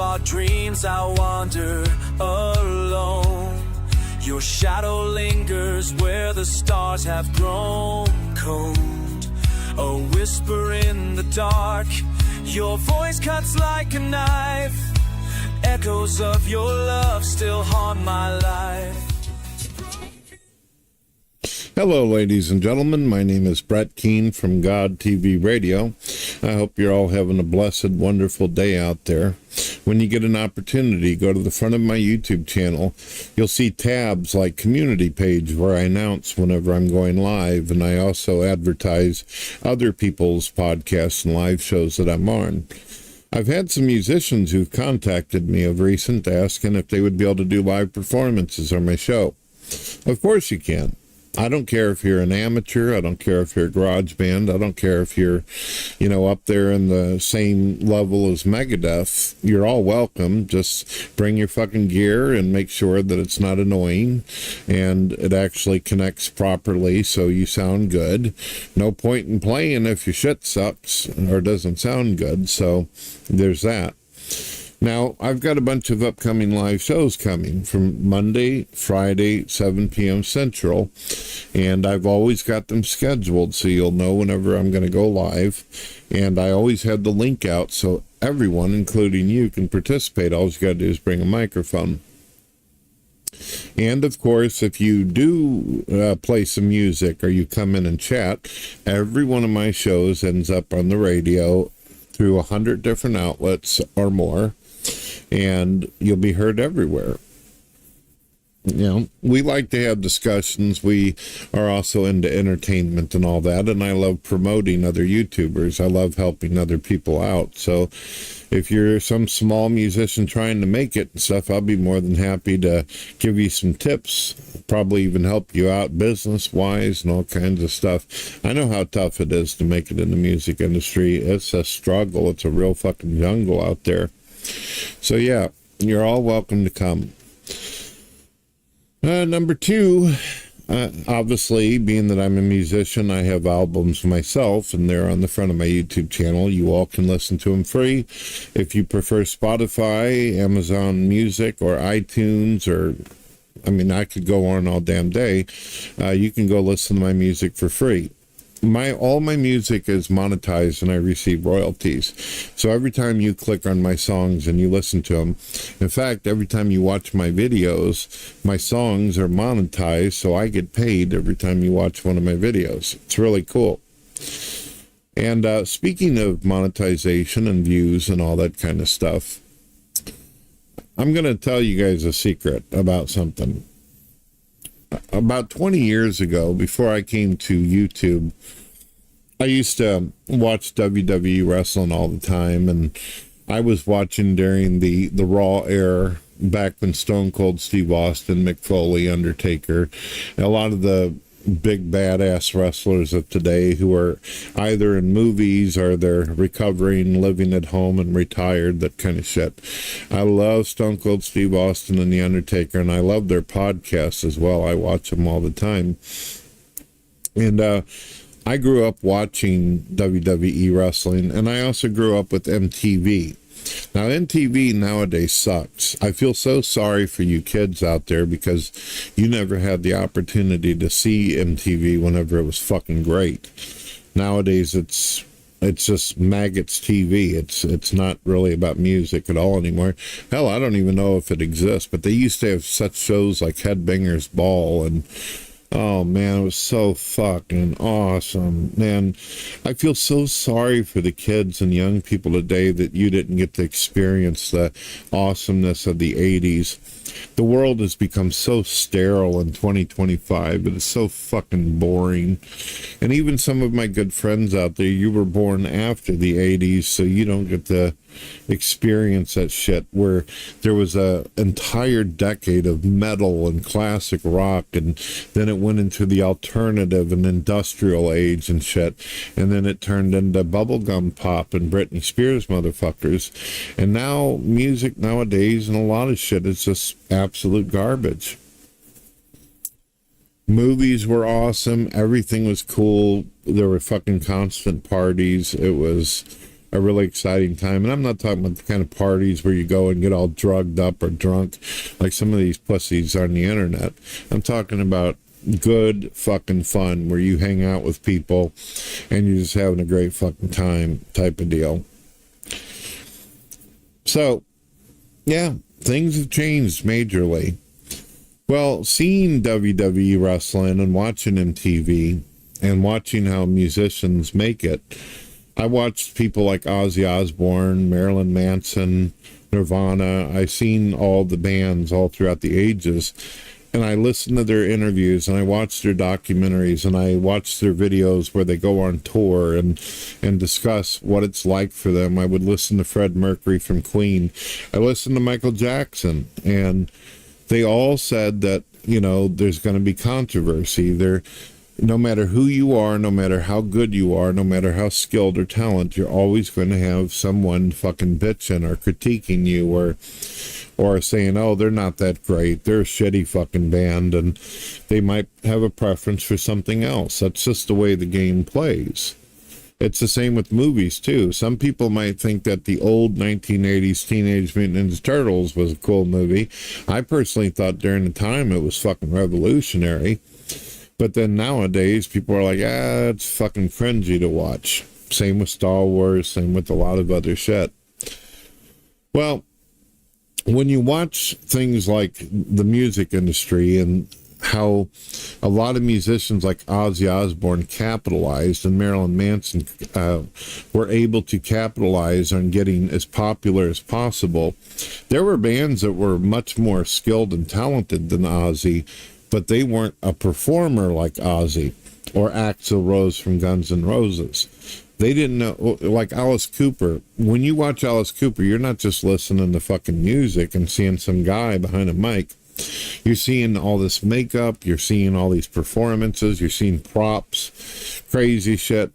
our dreams, I wander alone. Your shadow lingers where the stars have grown cold. A whisper in the dark, your voice cuts like a knife. Echoes of your love still haunt my life. Hello, ladies and gentlemen. My name is Brett Keane from God TV Radio. I hope you're all having a blessed, wonderful day out there. When you get an opportunity, go to the front of my YouTube channel. You'll see tabs like Community Page where I announce whenever I'm going live, and I also advertise other people's podcasts and live shows that I'm on. I've had some musicians who've contacted me of recent asking if they would be able to do live performances on my show. Of course you can. I don't care if you're an amateur. I don't care if you're a garage band. I don't care if you're, up there in the same level as Megadeth. You're all welcome. Just bring your fucking gear and make sure that it's not annoying and it actually connects properly so you sound good. No point in playing if your shit sucks or doesn't sound good. So there's that. Now, I've got a bunch of upcoming live shows coming from Monday, Friday, 7 p.m. Central, and I've always got them scheduled so you'll know whenever I'm going to go live, and I always have the link out so everyone, including you, can participate. All you got to do is bring a microphone. And, of course, if you do play some music or you come in and chat, every one of my shows ends up on the radio through 100 different outlets or more. And you'll be heard everywhere. We like to have discussions. We are also into entertainment and all that, and I love promoting other YouTubers. I love helping other people out. So if you're some small musician trying to make it and stuff, I'll be more than happy to give you some tips, probably even help you out business-wise and all kinds of stuff. I know how tough it is to make it in the music industry. It's a struggle. It's a real fucking jungle out there. So yeah, you're all welcome to come. Number two, obviously, being that I'm a musician, I have albums myself, and they're on the front of my YouTube channel. You all can listen to them free. If you prefer Spotify, Amazon Music, or iTunes, I could go on all damn day. You can go listen to my music for free. All my music is monetized and I receive royalties. So every time you click on my songs and you listen to them, in fact, every time you watch my videos, my songs are monetized, so I get paid every time you watch one of my videos. It's really cool. And speaking of monetization and views and all that kind of stuff, I'm going to tell you guys a secret about something. About 20 years ago, before I came to YouTube, I used to watch WWE wrestling all the time, and I was watching during the Raw era, back when Stone Cold Steve Austin, Mick Foley, Undertaker, a lot of the big badass wrestlers of today who are either in movies or they're recovering, living at home and retired, that kind of shit. I love Stone Cold Steve Austin and The Undertaker, and I love their podcasts as well. I watch them all the time. And I grew up watching WWE wrestling, and I also grew up with MTV. Now, MTV nowadays sucks. I feel so sorry for you kids out there because you never had the opportunity to see MTV whenever it was fucking great. Nowadays, it's just maggots TV. It's not really about music at all anymore. Hell, I don't even know if it exists, but they used to have such shows like Headbangers Ball, and oh man, it was so fucking awesome. Man, I feel so sorry for the kids and young people today that you didn't get to experience the awesomeness of the 80s. The world has become so sterile in 2025. It is so fucking boring. And even some of my good friends out there, you were born after the 80s, so you don't get to experience that shit, where there was a entire decade of metal and classic rock, and then it went into the alternative and industrial age and shit, and then it turned into bubblegum pop and Britney Spears motherfuckers, and now music nowadays and a lot of shit is just absolute garbage. Movies were awesome, everything was cool, there were fucking constant parties, it was a really exciting time. And I'm not talking about the kind of parties where you go and get all drugged up or drunk like some of these pussies on the internet. I'm talking about good fucking fun where you hang out with people and you're just having a great fucking time type of deal. So, yeah, things have changed majorly. Well, seeing WWE wrestling and watching MTV and watching how musicians make it, I watched people like Ozzy Osbourne, Marilyn Manson, Nirvana. I've seen all the bands all throughout the ages, and I listened to their interviews, and I watched their documentaries, and I watched their videos where they go on tour and discuss what it's like for them. I would listen to Fred Mercury from Queen. I listened to Michael Jackson, and they all said that, there's going to be controversy. No matter who you are, no matter how good you are, no matter how skilled or talented, you're always going to have someone fucking bitching or critiquing you or saying, oh, they're not that great. They're a shitty fucking band, and they might have a preference for something else. That's just the way the game plays. It's the same with movies, too. Some people might think that the old 1980s Teenage Mutant Ninja Turtles was a cool movie. I personally thought during the time it was fucking revolutionary. But then nowadays, people are like, it's fucking cringy to watch. Same with Star Wars, same with a lot of other shit. Well, when you watch things like the music industry and how a lot of musicians like Ozzy Osbourne capitalized and Marilyn Manson were able to capitalize on getting as popular as possible, there were bands that were much more skilled and talented than Ozzy, but they weren't a performer like Ozzy or Axl Rose from Guns N' Roses. They didn't know, like Alice Cooper. When you watch Alice Cooper, you're not just listening to fucking music and seeing some guy behind a mic. You're seeing all this makeup, you're seeing all these performances, you're seeing props, crazy shit.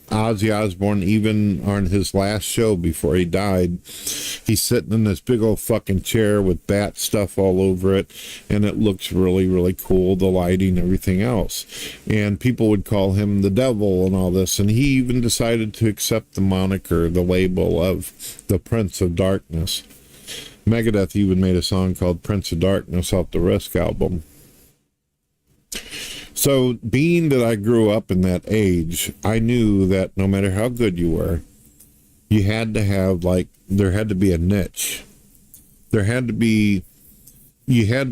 Ozzy Osbourne, even on his last show before he died, he's sitting in this big old fucking chair with bat stuff all over it, and it looks really, really cool, the lighting, everything else. And people would call him the devil and all this, and he even decided to accept the moniker, the label of the Prince of Darkness. Megadeth even made a song called Prince of Darkness off the Risk album. So, being that I grew up in that age, I knew that no matter how good you were, you had to have, there had to be a niche. You had to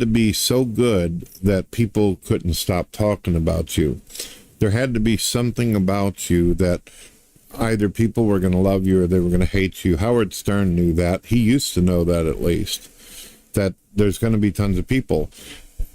be so good that people couldn't stop talking about you. There had to be something about you that either people were going to love you or they were going to hate you. Howard Stern knew that. He used to know that, at least, that there's going to be tons of people.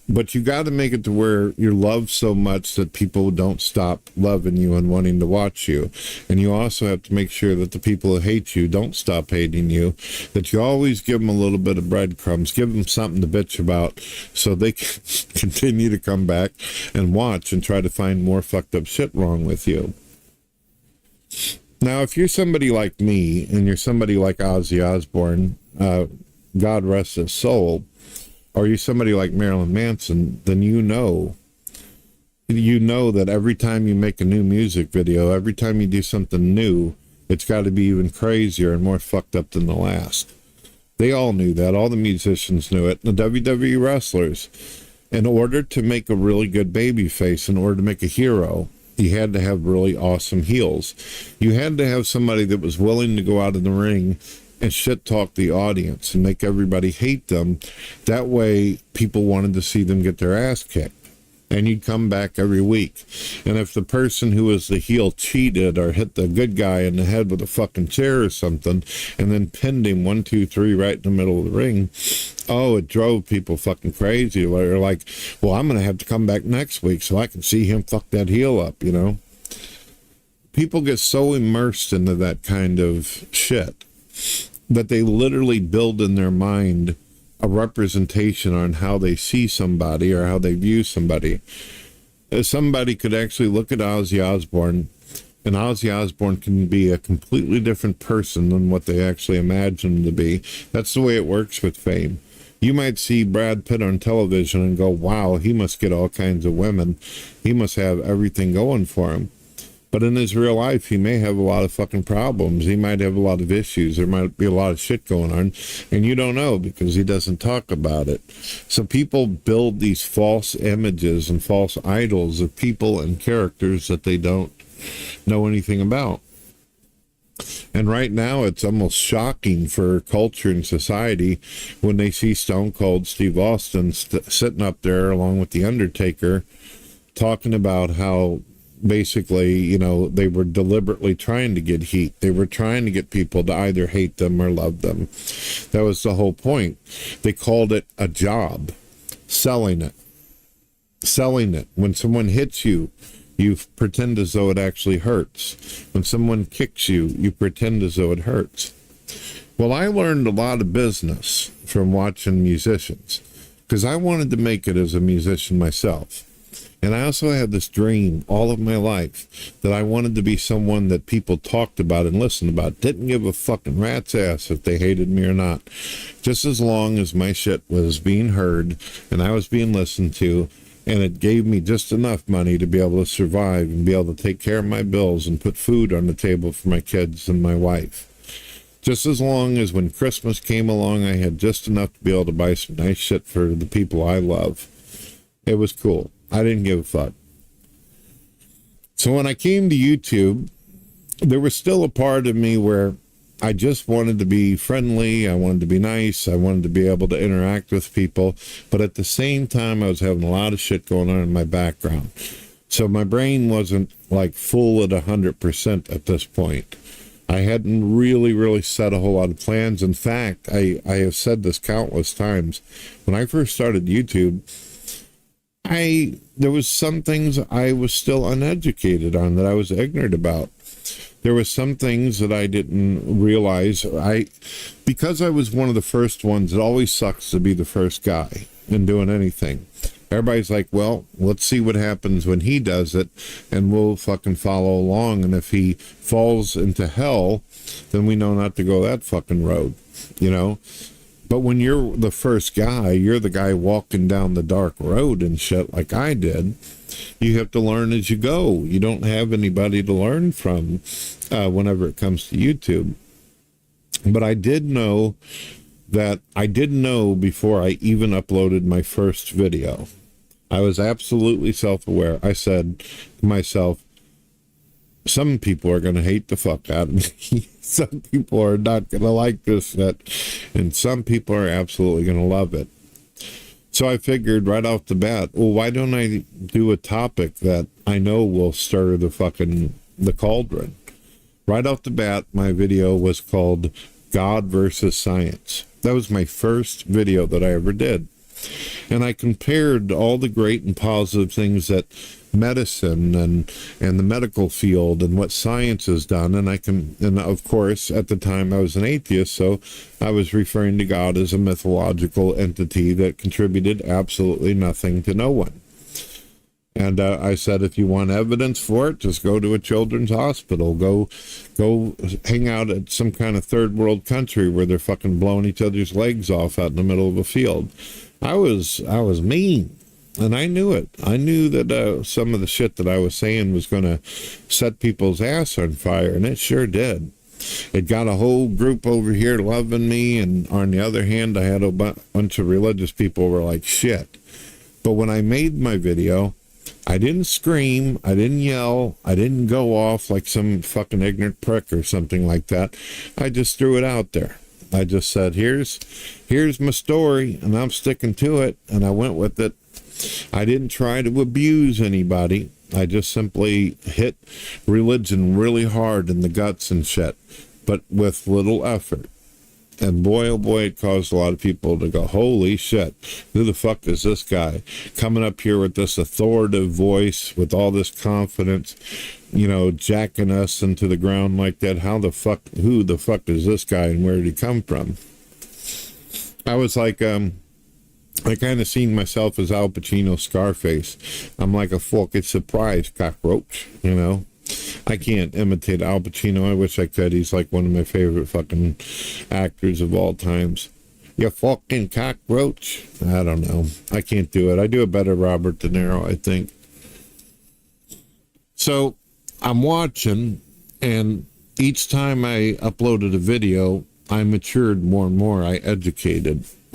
But you got to make it to where you're loved so much that people don't stop loving you and wanting to watch you. And you also have to make sure that the people who hate you don't stop hating you, that you always give them a little bit of breadcrumbs, give them something to bitch about so they can continue to come back and watch and try to find more fucked up shit wrong with you. Now, if you're somebody like me and you're somebody like Ozzy Osbourne, God rest his soul, or you're somebody like Marilyn Manson, then you know that every time you make a new music video, every time you do something new, it's got to be even crazier and more fucked up than the last. They all knew that. All the musicians knew it. The WWE wrestlers, in order to make a really good baby face, in order to make a hero, you had to have really awesome heels. You had to have somebody that was willing to go out in the ring and shit talk the audience and make everybody hate them. That way people wanted to see them get their ass kicked, and you'd come back every week. And if the person who was the heel cheated or hit the good guy in the head with a fucking chair or something and then pinned him 1, 2, 3 right in the middle of the ring, it drove people fucking crazy. They're like, well, I'm gonna have to come back next week so I can see him fuck that heel up. People get so immersed into that kind of shit that they literally build in their mind a representation on how they see somebody or how they view somebody. Somebody could actually look at Ozzy Osbourne, and Ozzy Osbourne can be a completely different person than what they actually imagine him to be. That's the way it works with fame. You might see Brad Pitt on television and go, wow, he must get all kinds of women. He must have everything going for him. But in his real life, he may have a lot of fucking problems. He might have a lot of issues. There might be a lot of shit going on, and you don't know because he doesn't talk about it. So people build these false images and false idols of people and characters that they don't know anything about. And right now, it's almost shocking for culture and society when they see Stone Cold Steve Austin sitting up there along with The Undertaker talking about how basically, you know, they were deliberately trying to get heat. They were trying to get people to either hate them or love them. That was the whole point. They called it a job, selling it. Selling it. When someone hits you, you pretend as though it actually hurts. When someone kicks you, you pretend as though it hurts. Well, I learned a lot of business from watching musicians because I wanted to make it as a musician myself. And I also had this dream all of my life that I wanted to be someone that people talked about and listened about. Didn't give a fucking rat's ass if they hated me or not. Just as long as my shit was being heard and I was being listened to, and it gave me just enough money to be able to survive and be able to take care of my bills and put food on the table for my kids and my wife. Just as long as when Christmas came along, I had just enough to be able to buy some nice shit for the people I love. It was cool. I didn't give a fuck. So when I came to YouTube, there was still a part of me where I just wanted to be friendly. I wanted to be nice. I wanted to be able to interact with people. But at the same time, I was having a lot of shit going on in my background. So my brain wasn't like full at 100% at this point. I hadn't really set a whole lot of plans. In fact, I have said this countless times. When I first started YouTube, there was some things I was still uneducated on, that I was ignorant about. There was some things that I didn't realize. Because I was one of the first ones, it always sucks to be the first guy in doing anything. Everybody's like, well, let's see what happens when he does it, and we'll fucking follow along. And if he falls into hell, then we know not to go that fucking road, you know? But when you're the first guy, you're the guy walking down the dark road and shit like I did. You have to learn as you go. You don't have anybody to learn from whenever it comes to YouTube. But I did know that I didn't know before I even uploaded my first video. I was absolutely self-aware. I said to myself, some people are going to hate the fuck out of me. Some people are not going to like this shit. And some people are absolutely going to love it. So I figured right off the bat, well, why don't I do a topic that I know will stir the cauldron? Right off the bat, my video was called God versus Science. That was my first video that I ever did. And I compared all the great and positive things that medicine and the medical field and what science has done. And of course, at the time I was an atheist, so I was referring to God as a mythological entity that contributed absolutely nothing to no one. And I said, if you want evidence for it, just go to a children's hospital. Go hang out at some kind of third world country where they're fucking blowing each other's legs off out in the middle of a field. I was mean, and I knew it. I knew that some of the shit that I was saying was going to set people's ass on fire, and it sure did. It got a whole group over here loving me, and on the other hand, I had a bunch of religious people who were like, shit. But when I made my video, I didn't scream, I didn't yell, I didn't go off like some fucking ignorant prick or something like that. I just threw it out there. I just said, here's my story, and I'm sticking to it, and I went with it. I didn't try to abuse anybody. I just simply hit religion really hard in the guts and shit, but with little effort. And boy, oh boy, it caused a lot of people to go, holy shit, who the fuck is this guy coming up here with this authoritative voice, with all this confidence, you know, jacking us into the ground like that? Who the fuck is this guy, and where did he come from? I was like, I kind of seen myself as Al Pacino's Scarface. I'm like a fucking surprise cockroach, you know? I can't imitate Al Pacino. I wish I could. He's like one of my favorite fucking actors of all times. You fucking cockroach. I don't know. I can't do it. I do a better Robert De Niro, I think. So I'm watching, and each time I uploaded a video, I matured more and more. I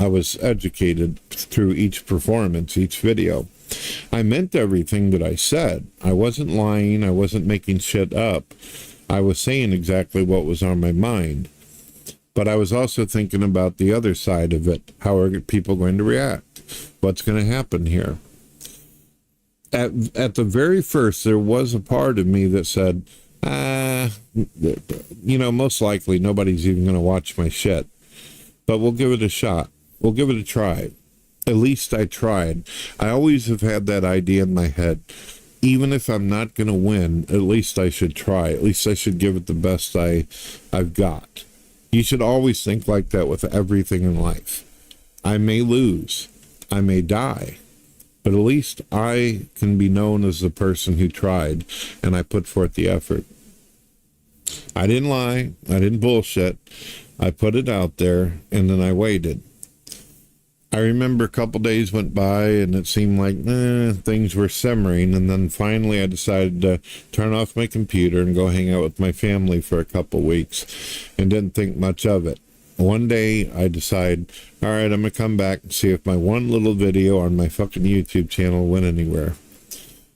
was educated through each performance, each video. I meant everything that I said. I wasn't lying. I wasn't making shit up. I was saying exactly what was on my mind. But I was also thinking about the other side of it. How are people going to react? What's going to happen here? At the very first, there was a part of me that said, most likely nobody's even going to watch my shit. But we'll give it a shot. We'll give it a try. At least I tried. I always have had that idea in my head. Even if I'm not going to win, at least I should try. At least I should give it the best I've got. You should always think like that with everything in life. I may lose. I may die. But at least I can be known as the person who tried, and I put forth the effort. I didn't lie. I didn't bullshit. I put it out there, and then I waited. I remember a couple days went by, and it seemed like things were simmering, and then finally I decided to turn off my computer and go hang out with my family for a couple weeks, and didn't think much of it. One day I decided, all right, I'm going to come back and see if my one little video on my fucking YouTube channel went anywhere.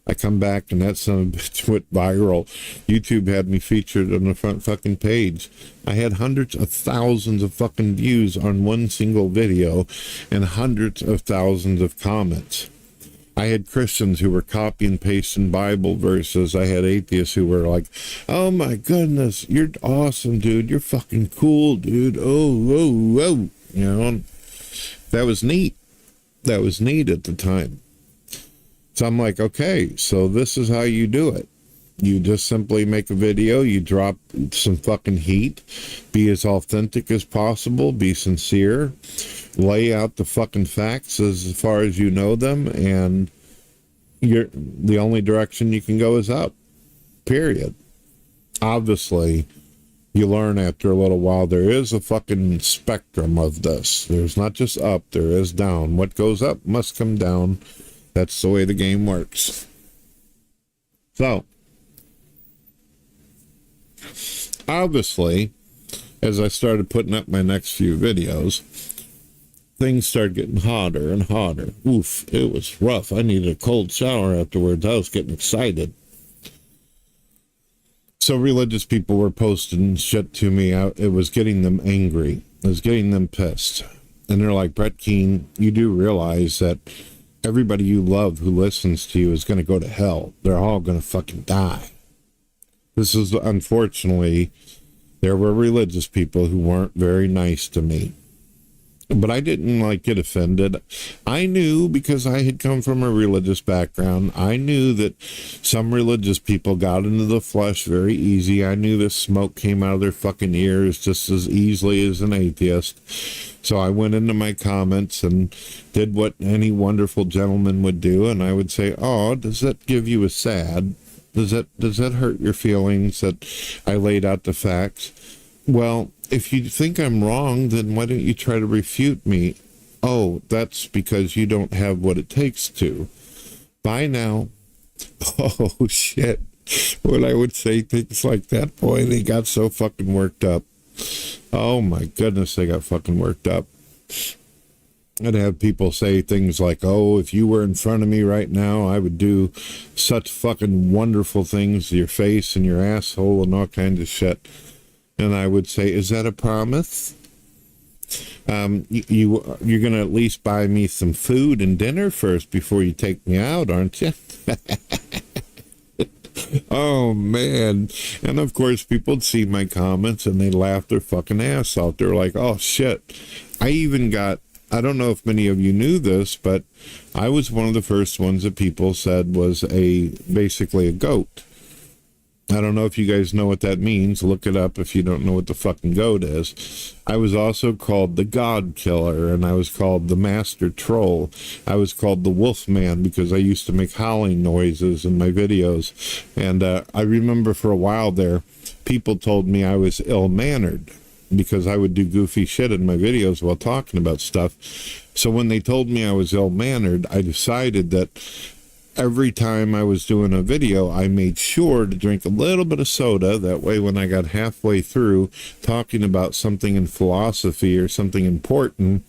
I come back and that son of a bitch went viral. YouTube had me featured on the front fucking page. I had hundreds of thousands of fucking views on one single video and hundreds of thousands of comments. I had Christians who were copy and pasting Bible verses. I had atheists who were like, oh my goodness, you're awesome, dude. You're fucking cool, dude. Oh. That was neat. That was neat at the time. So I'm like, okay, so this is how you do it. You just simply make a video, you drop some fucking heat, be as authentic as possible, be sincere, lay out the fucking facts as far as you know them, and the only direction you can go is up. Period. Obviously, you learn after a little while there is a fucking spectrum of this. There's not just up, there is down. What goes up must come down. That's the way the game works. So, obviously, as I started putting up my next few videos, things started getting hotter and hotter. Oof, it was rough. I needed a cold shower afterwards. I was getting excited. So religious people were posting shit to me. It was getting them angry. It was getting them pissed. And they're like, Brett Keane, you do realize that everybody you love who listens to you is going to go to hell. They're all going to fucking die. This is, unfortunately, there were religious people who weren't very nice to me. But I didn't get offended. I knew, because I had come from a religious background, I knew that some religious people got into the flesh very easy. I knew the smoke came out of their fucking ears just as easily as an atheist. So I went into my comments and did what any wonderful gentleman would do, and I would say, oh, does that give you a sad? Does that hurt your feelings that I laid out the facts? Well, if you think I'm wrong, then why don't you try to refute me? Oh, that's because you don't have what it takes to. Bye now. Oh, shit. When I would say things like that, boy, they got so fucking worked up. Oh, my goodness, they got fucking worked up. I'd have people say things like, oh, if you were in front of me right now, I would do such fucking wonderful things to your face and your asshole and all kinds of shit. And I would say, is that a promise? You're going to at least buy me some food and dinner first before you take me out, aren't you? Oh, man. And, of course, people would see my comments and they laugh their fucking ass off. They're like, oh, shit. I even got, I don't know if many of you knew this, but I was one of the first ones that people said was basically a goat. I don't know if you guys know what that means. Look it up if you don't know what the fucking goat is. I was also called the God Killer, and I was called the Master Troll. I was called the Wolfman because I used to make howling noises in my videos. And I remember for a while there, people told me I was ill-mannered because I would do goofy shit in my videos while talking about stuff. So when they told me I was ill-mannered, I decided that every time I was doing a video, I made sure to drink a little bit of soda. That way, when I got halfway through talking about something in philosophy or something important,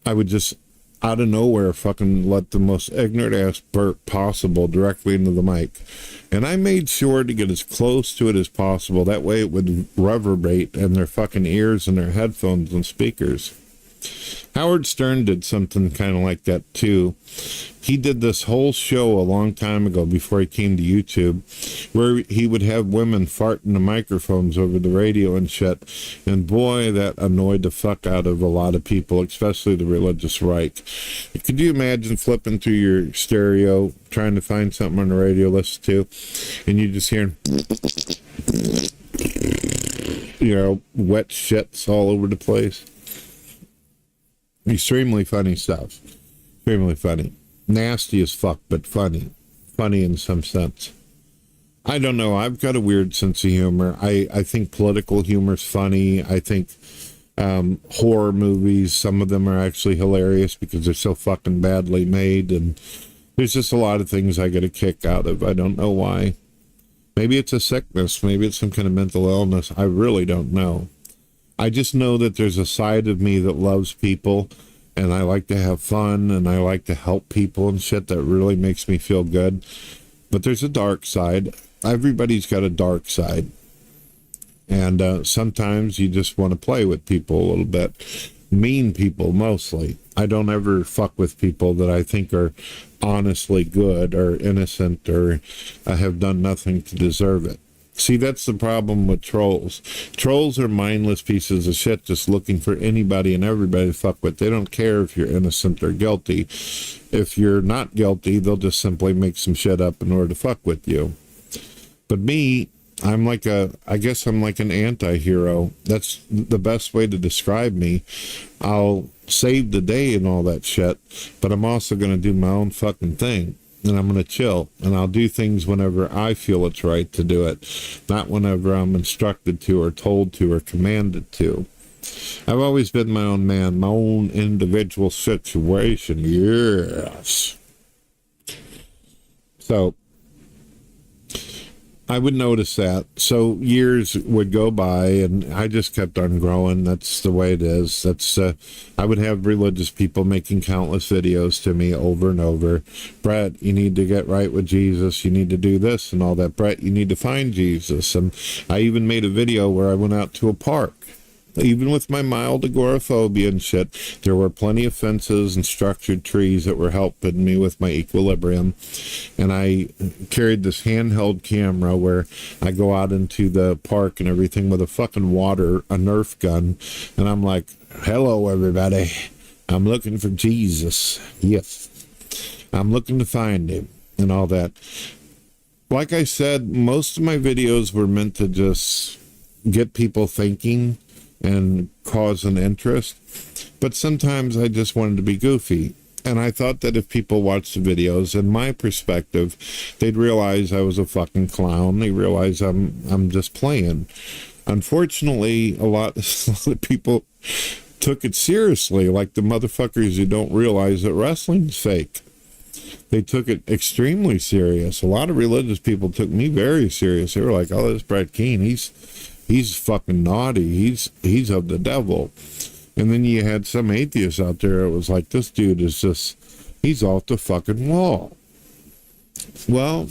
I would just out of nowhere fucking let the most ignorant ass burp possible directly into the mic. And I made sure to get as close to it as possible. That way it would reverberate in their fucking ears and their headphones and speakers. Howard Stern did something kind of like that too. He did this whole show a long time ago before he came to YouTube, where he would have women fart in the microphones over the radio and shit. And boy, that annoyed the fuck out of a lot of people, especially the religious right. Could you imagine flipping through your stereo, trying to find something on the radio to listen to, and you just hearing, wet shits all over the place? Extremely funny stuff. Extremely funny. Nasty as fuck, but funny. Funny in some sense. I don't know. I've got a weird sense of humor. I think political humor's funny. I think horror movies, some of them are actually hilarious because they're so fucking badly made. And there's just a lot of things I get a kick out of. I don't know why. Maybe it's a sickness. Maybe it's some kind of mental illness. I really don't know. I just know that there's a side of me that loves people, and I like to have fun, and I like to help people and shit. That really makes me feel good. But there's a dark side. Everybody's got a dark side. And sometimes you just want to play with people a little bit. Mean people, mostly. I don't ever fuck with people that I think are honestly good or innocent or have done nothing to deserve it. See, that's the problem with trolls. Trolls are mindless pieces of shit just looking for anybody and everybody to fuck with. They don't care if you're innocent or guilty. If you're not guilty, they'll just simply make some shit up in order to fuck with you. But me, I guess I'm like an anti-hero. That's the best way to describe me. I'll save the day and all that shit, but I'm also going to do my own fucking thing. And I'm going to chill, and I'll do things whenever I feel it's right to do it, not whenever I'm instructed to or told to or commanded to. I've always been my own man, my own individual situation, yes. So, I would notice that. So years would go by, and I just kept on growing. That's the way it is. I would have religious people making countless videos to me over and over. Brett, you need to get right with Jesus. You need to do this and all that. Brett, you need to find Jesus. And I even made a video where I went out to a park. Even with my mild agoraphobia and shit, there were plenty of fences and structured trees that were helping me with my equilibrium. And I carried this handheld camera where I go out into the park and everything with a fucking a Nerf gun. And I'm like, hello, everybody. I'm looking for Jesus. Yes. I'm looking to find him and all that. Like I said, most of my videos were meant to just get people thinking and cause an interest, but sometimes I just wanted to be goofy. And I thought that if people watched the videos, in my perspective, they'd realize I was a fucking clown. They realize I'm just playing. Unfortunately, a lot of people took it seriously, like the motherfuckers who don't realize that wrestling's fake. They took it extremely serious. A lot of religious people took me very serious. They were like, oh, this Brett Keane, he's fucking naughty. He's of the devil. And then you had some atheists out there. It was like, this dude is just, he's off the fucking wall. Well,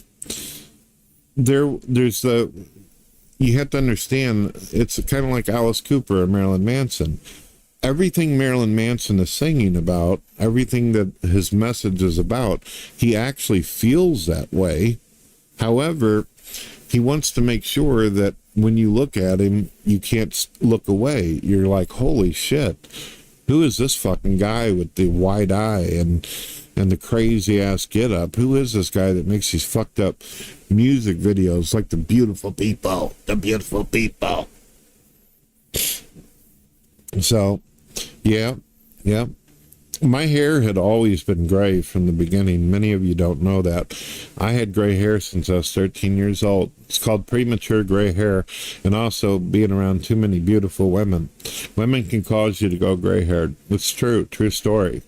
there's you have to understand, it's kind of like Alice Cooper or Marilyn Manson. Everything Marilyn Manson is singing about, everything that his message is about, he actually feels that way. However, he wants to make sure that when you look at him, you can't look away. You're like, holy shit, who is this fucking guy with the wide eye and the crazy ass get up? Who is this guy that makes these fucked up music videos like the beautiful people? So, yeah. My hair had always been gray from the beginning. Many of you don't know that. I had gray hair since I was 13 years old. It's called premature gray hair, and also being around too many beautiful women. Women can cause you to go gray-haired. It's true story.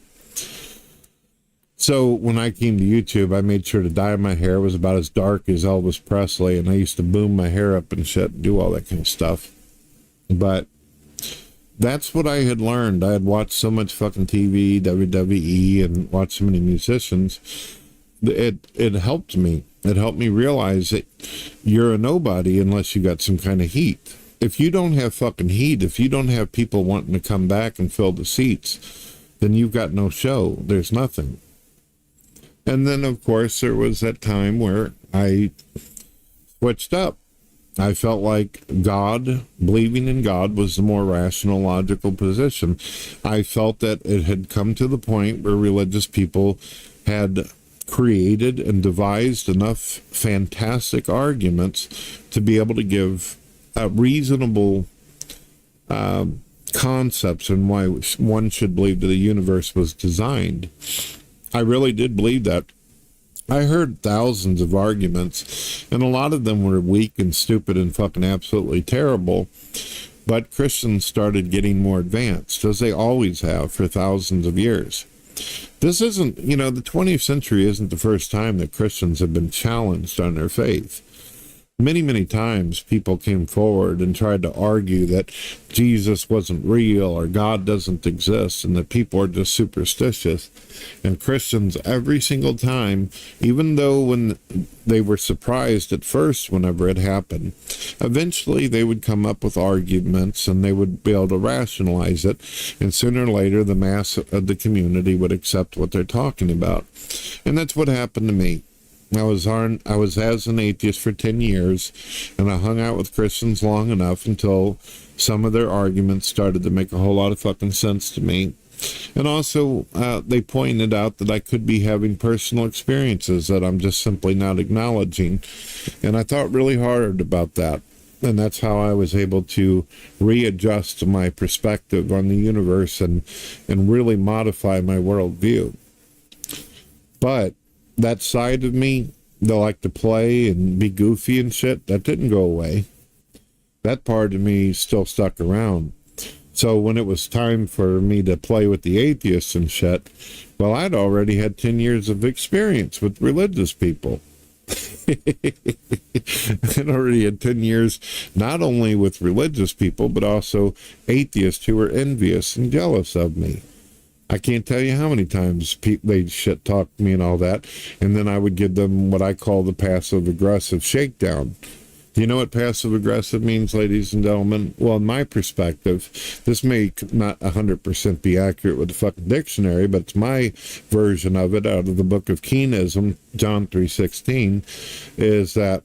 So when I came to YouTube, I made sure to dye my hair. It was about as dark as Elvis Presley, and I used to boom my hair up and shit, and do all that kind of stuff. But that's what I had learned. I had watched so much fucking TV, WWE, and watched so many musicians. It helped me. It helped me realize that you're a nobody unless you got some kind of heat. If you don't have fucking heat, if you don't have people wanting to come back and fill the seats, then you've got no show. There's nothing. And then, of course, there was that time where I switched up. I felt like God, believing in God, was the more rational, logical position. I felt that it had come to the point where religious people had created and devised enough fantastic arguments to be able to give reasonable concepts and why one should believe that the universe was designed. I really did believe that. I heard thousands of arguments, and a lot of them were weak and stupid and fucking absolutely terrible. But Christians started getting more advanced, as they always have for thousands of years. This isn't, the 20th century isn't the first time that Christians have been challenged on their faith. Many, many times people came forward and tried to argue that Jesus wasn't real or God doesn't exist and that people are just superstitious. And Christians, every single time, even though when they were surprised at first whenever it happened, eventually they would come up with arguments and they would be able to rationalize it. And sooner or later, the mass of the community would accept what they're talking about. And that's what happened to me. I was as an atheist for 10 years, and I hung out with Christians long enough until some of their arguments started to make a whole lot of fucking sense to me. And also, they pointed out that I could be having personal experiences that I'm just simply not acknowledging. And I thought really hard about that. And that's how I was able to readjust my perspective on the universe and really modify my worldview. But that side of me that like to play and be goofy and shit, that didn't go away. That part of me still stuck around. So when it was time for me to play with the atheists and shit, well, I'd already had 10 years of experience with religious people. I'd already had 10 years not only with religious people, but also atheists who were envious and jealous of me. I can't tell you how many times they'd shit talk me and all that, and then I would give them what I call the passive-aggressive shakedown. Do you know what passive-aggressive means, ladies and gentlemen? Well, in my perspective, this may not 100% be accurate with the fucking dictionary, but it's my version of it out of the book of Keaneism, John 3:16, is that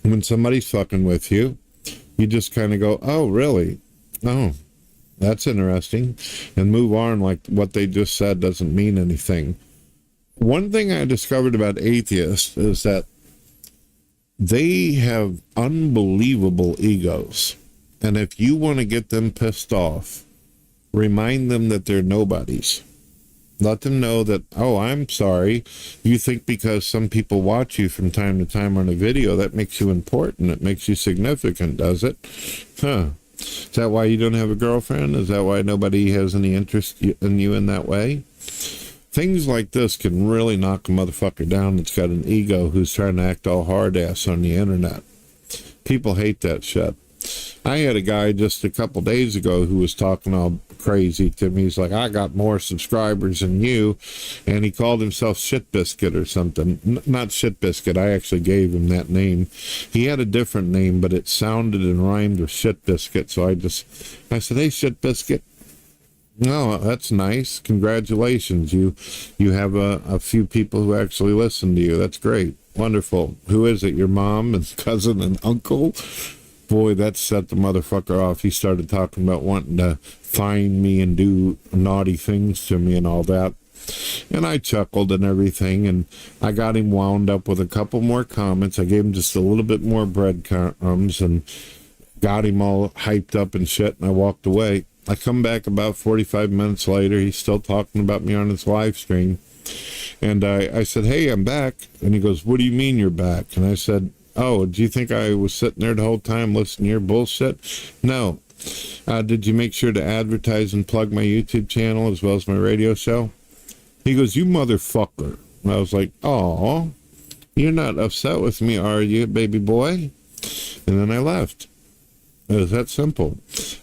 when somebody's fucking with you, you just kind of go, oh, really? Oh, that's interesting, and move on like what they just said doesn't mean anything. One thing I discovered about atheists is that they have unbelievable egos, and if you want to get them pissed off, remind them that they're nobodies. Let them know that, oh, I'm sorry, you think because some people watch you from time to time on a video, that makes you important, it makes you significant, does it? Huh. Is that why you don't have a girlfriend? Is that why nobody has any interest in you in that way? Things like this can really knock a motherfucker down that's got an ego who's trying to act all hard-ass on the internet. People hate that shit. I had a guy just a couple days ago who was talking all crazy to me. He's like, I got more subscribers than you. And he called himself Shit Biscuit or something. Not Shit Biscuit. I actually gave him that name. He had a different name, but it sounded and rhymed with Shit Biscuit. So I said, hey, Shit Biscuit. No, that's nice. Congratulations. You have a few people who actually listen to you. That's great. Wonderful. Who is it? Your mom and cousin and uncle? Boy, that set the motherfucker off. He started talking about wanting to find me and do naughty things to me and all that. And I chuckled and everything, and I got him wound up with a couple more comments. I gave him just a little bit more breadcrumbs and got him all hyped up and shit, and I walked away. I come back about 45 minutes later. He's still talking about me on his live stream. And I said, hey, I'm back. And he goes, what do you mean you're back? And I said, oh, do you think I was sitting there the whole time listening to your bullshit? No. Did you make sure to advertise and plug my YouTube channel as well as my radio show? He goes, "You motherfucker." And I was like, "Oh, you're not upset with me, are you, baby boy?" And then I left. It was that simple.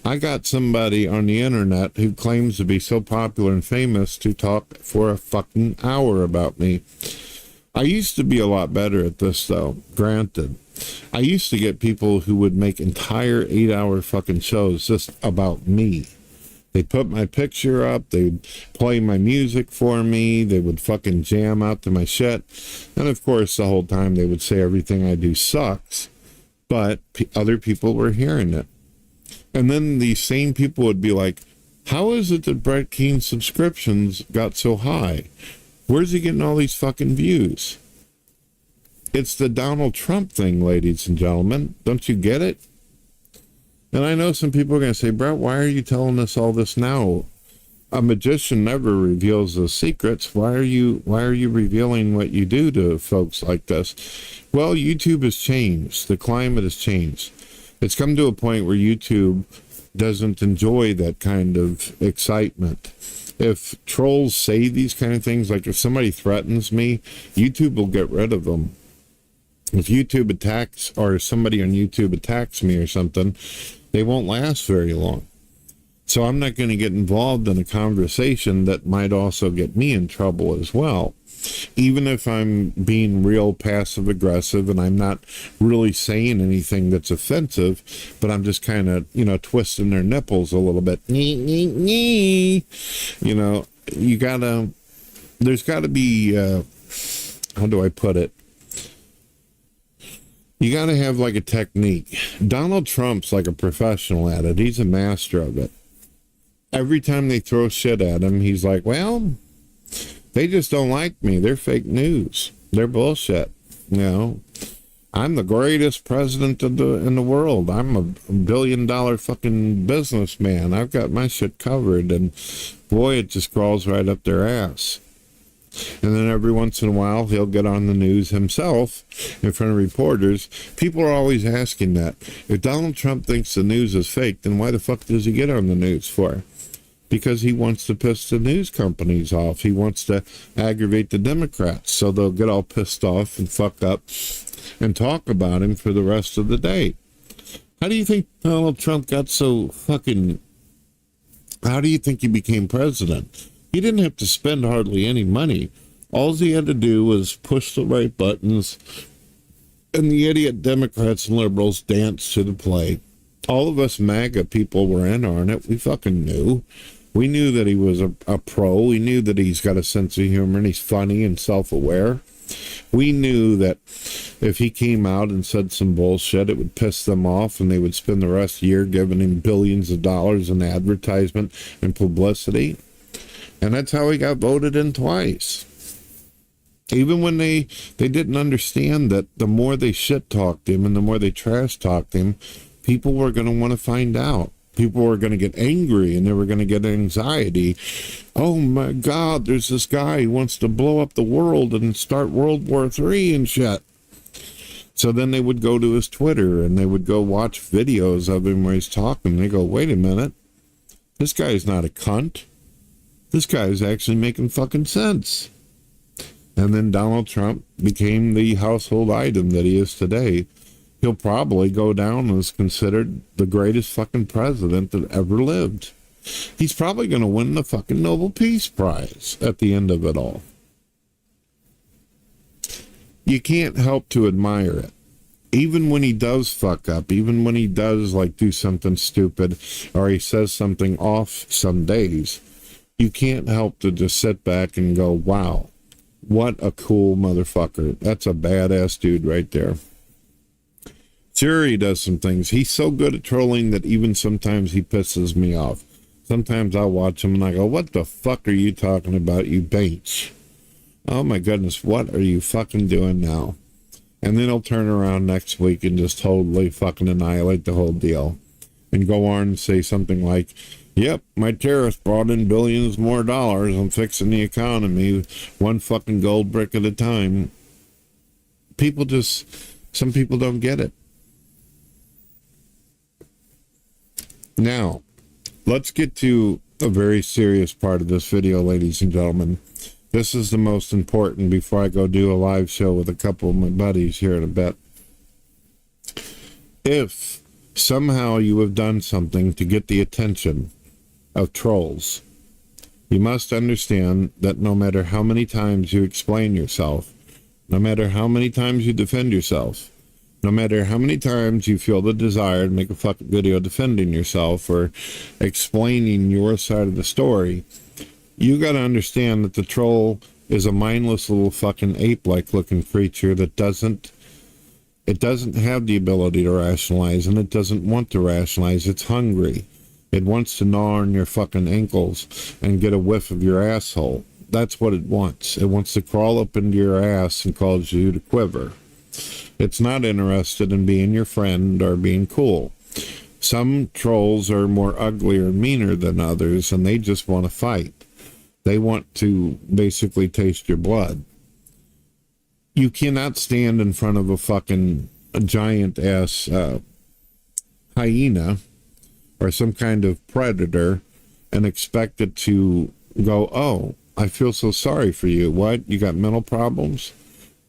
I got somebody on the internet who claims to be so popular and famous to talk for a fucking hour about me. I used to be a lot better at this, though, granted. I used to get people who would make entire 8-hour fucking shows just about me. They put my picture up, they'd play my music for me, they would fucking jam out to my shit. And of course, the whole time they would say everything I do sucks, but other people were hearing it. And then these same people would be like, "How is it that Brett Keane's subscriptions got so high? Where's he getting all these fucking views?" It's the Donald Trump thing, ladies and gentlemen. Don't you get it? And I know some people are going to say, "Brett, why are you telling us all this now? A magician never reveals the secrets. Why are you revealing what you do to folks like this?" Well, YouTube has changed. The climate has changed. It's come to a point where YouTube doesn't enjoy that kind of excitement. If trolls say these kind of things, like if somebody threatens me, YouTube will get rid of them. If YouTube attacks, or somebody on YouTube attacks me or something, they won't last very long. So I'm not going to get involved in a conversation that might also get me in trouble as well. Even if I'm being real passive aggressive and I'm not really saying anything that's offensive, but I'm just kind of, twisting their nipples a little bit. There's got to be, how do I put it? You got to have like a technique. Donald Trump's like a professional at it. He's a master of it. Every time they throw shit at him, he's like, "Well, they just don't like me. They're fake news. They're bullshit. I'm the greatest president in the world. I'm a $1 billion fucking businessman. I've got my shit covered." And boy, it just crawls right up their ass. And then every once in a while, he'll get on the news himself in front of reporters. People are always asking that. If Donald Trump thinks the news is fake, then why the fuck does he get on the news for? Because he wants to piss the news companies off. He wants to aggravate the Democrats, so they'll get all pissed off and fuck up and talk about him for the rest of the day. How do you think Donald Trump got so fucking... How do you think he became president? He didn't have to spend hardly any money. All he had to do was push the right buttons, and the idiot Democrats and liberals danced to the play. All of us MAGA people were in on it. We fucking knew. We knew that he was a pro. We knew that he's got a sense of humor and he's funny and self-aware. We knew that if he came out and said some bullshit, it would piss them off and they would spend the rest of the year giving him billions of dollars in advertisement and publicity. And that's how he got voted in twice. Even when they didn't understand that the more they shit-talked him and the more they trash-talked him, people were going to want to find out. People were going to get angry and they were going to get anxiety. "Oh my God, there's this guy who wants to blow up the world and start World War III and shit." So then they would go to his Twitter and they would go watch videos of him where he's talking. They go, "Wait a minute, this guy's not a cunt. This guy's actually making fucking sense." And then Donald Trump became the household item that he is today. He'll probably go down as considered the greatest fucking president that ever lived. He's probably going to win the fucking Nobel Peace Prize at the end of it all. You can't help to admire it. Even when he does fuck up, even when he does do something stupid or he says something off some days, you can't help to just sit back and go, "Wow, what a cool motherfucker. That's a badass dude right there." Sure, he does some things. He's so good at trolling that even sometimes he pisses me off. Sometimes I'll watch him and I go, "What the fuck are you talking about, you bench? Oh my goodness, what are you fucking doing now?" And then he'll turn around next week and just totally fucking annihilate the whole deal. And go on and say something like, "Yep, my tariffs brought in billions more dollars. I'm fixing the economy one fucking gold brick at a time." Some people don't get it. Now, let's get to a very serious part of this video, ladies and gentlemen. This is the most important before I go do a live show with a couple of my buddies here in a bit. If somehow you have done something to get the attention of trolls, you must understand that no matter how many times you explain yourself, no matter how many times you defend yourself, no matter how many times you feel the desire to make a fucking video defending yourself or explaining your side of the story, you got to understand that the troll is a mindless little fucking ape-like looking creature that doesn't have the ability to rationalize, and it doesn't want to rationalize. It's hungry. It wants to gnaw on your fucking ankles and get a whiff of your asshole. That's what it wants. It wants to crawl up into your ass and cause you to quiver. It's not interested in being your friend or being cool. Some trolls are more ugly or meaner than others, and they just want to fight. They want to basically taste your blood. You cannot stand in front of a giant-ass hyena or some kind of predator and expect it to go, oh, I feel so sorry for you. What? You got mental problems?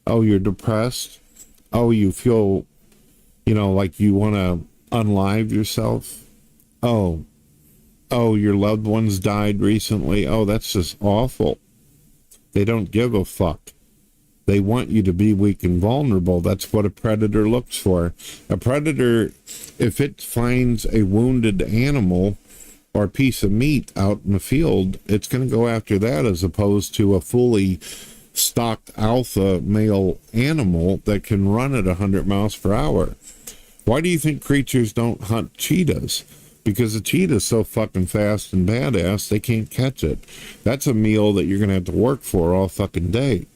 Oh, you're depressed? Oh, you feel, like you want to unlive yourself? Oh, your loved ones died recently? Oh, that's just awful. They don't give a fuck. They want you to be weak and vulnerable. That's what a predator looks for. A predator, if it finds a wounded animal or a piece of meat out in the field, it's going to go after that as opposed to a fully stocked alpha male animal that can run at 100 miles per hour. Why do you think creatures don't hunt cheetahs? Because the cheetah's so fucking fast and badass, they can't catch it. That's a meal that you're going to have to work for all fucking day.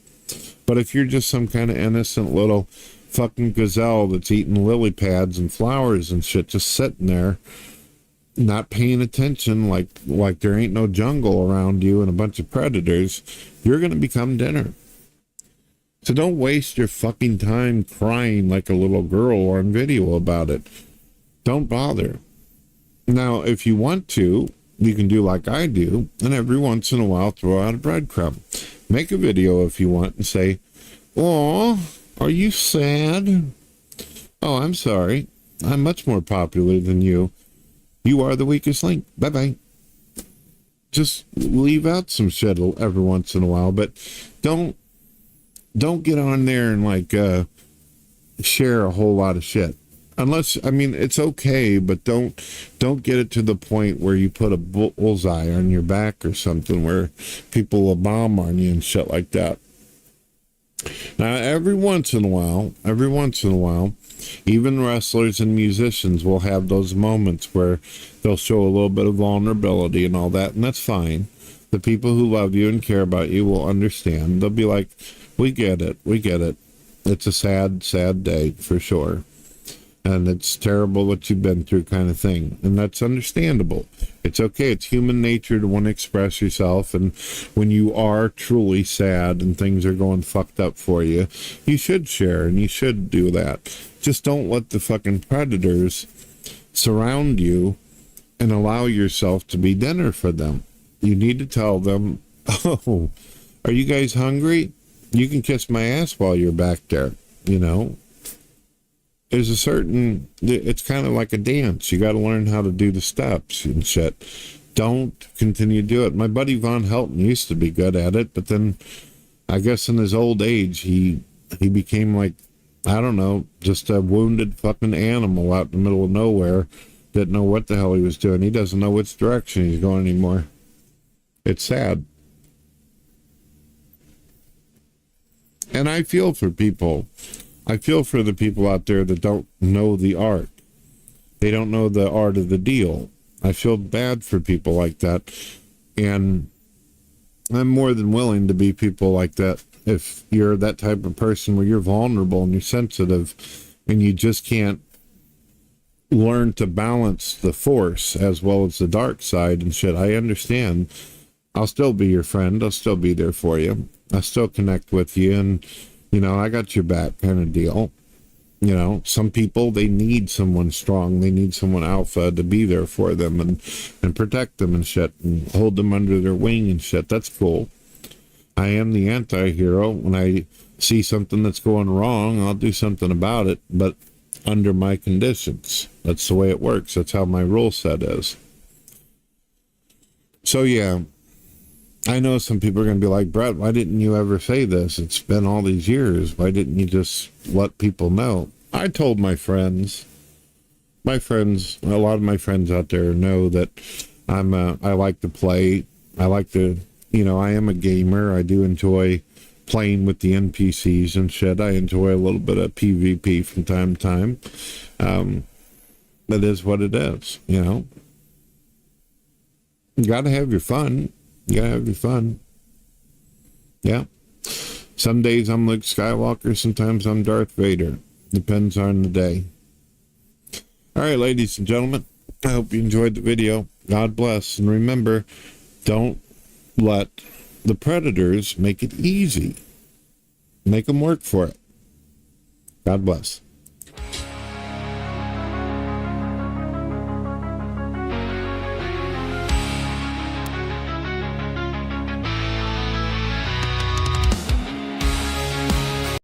But if you're just some kind of innocent little fucking gazelle that's eating lily pads and flowers and shit, just sitting there, not paying attention like there ain't no jungle around you and a bunch of predators, you're going to become dinner. So don't waste your fucking time crying like a little girl on video about it. Don't bother. Now, if you want to, you can do like I do, and every once in a while throw out a breadcrumb. Make a video if you want and say, "Oh, are you sad? Oh, I'm sorry. I'm much more popular than you. You are the weakest link. Bye-bye." Just leave out some shit every once in a while, but don't get on there and share a whole lot of shit. Unless, it's okay, but don't get it to the point where you put a bullseye on your back or something where people will bomb on you and shit like that. Now, every once in a while, even wrestlers and musicians will have those moments where they'll show a little bit of vulnerability and all that, and that's fine. The people who love you and care about you will understand. They'll be like, we get it. It's a sad, sad day, for sure. And it's terrible what you've been through kind of thing. And that's understandable. It's okay. It's human nature to want to express yourself. And when you are truly sad and things are going fucked up for you, you should share and you should do that. Just don't let the fucking predators surround you and allow yourself to be dinner for them. You need to tell them, oh, are you guys hungry? You can kiss my ass while you're back there, There's it's kind of like a dance. You got to learn how to do the steps and shit. Don't continue to do it. My buddy Von Helton used to be good at it, but then I guess in his old age, he became like, I don't know, just a wounded fucking animal out in the middle of nowhere. Didn't know what the hell he was doing. He doesn't know which direction he's going anymore. It's sad. And I feel for people. I feel for the people out there that don't know the art. They don't know the art of the deal. I feel bad for people like that. And I'm more than willing to be people like that. If you're that type of person where you're vulnerable and you're sensitive and you just can't learn to balance the force as well as the dark side and shit, I understand. I'll still be your friend. I'll still be there for you. I'll still connect with you, and I got your back kind of deal. Some people, they need someone strong. They need someone alpha to be there for them and protect them and shit and hold them under their wing and shit. That's cool. I am the anti-hero. When I see something that's going wrong, I'll do something about it, but under my conditions. That's the way it works. That's how my rule set is. So yeah, I know some people are going to be like, Brett, why didn't you ever say this? It's been all these years. Why didn't you just let people know? I told my friends, a lot of my friends out there know that I like to play. I like to, I am a gamer. I do enjoy playing with the NPCs and shit. I enjoy a little bit of PvP from time to time. That is what it is, You gotta have your fun. You gotta have your fun. Yeah. Some days I'm Luke Skywalker, sometimes I'm Darth Vader. Depends on the day. All right, ladies and gentlemen, I hope you enjoyed the video. God bless. And remember, don't let the predators make it easy. Make them work for it. God bless.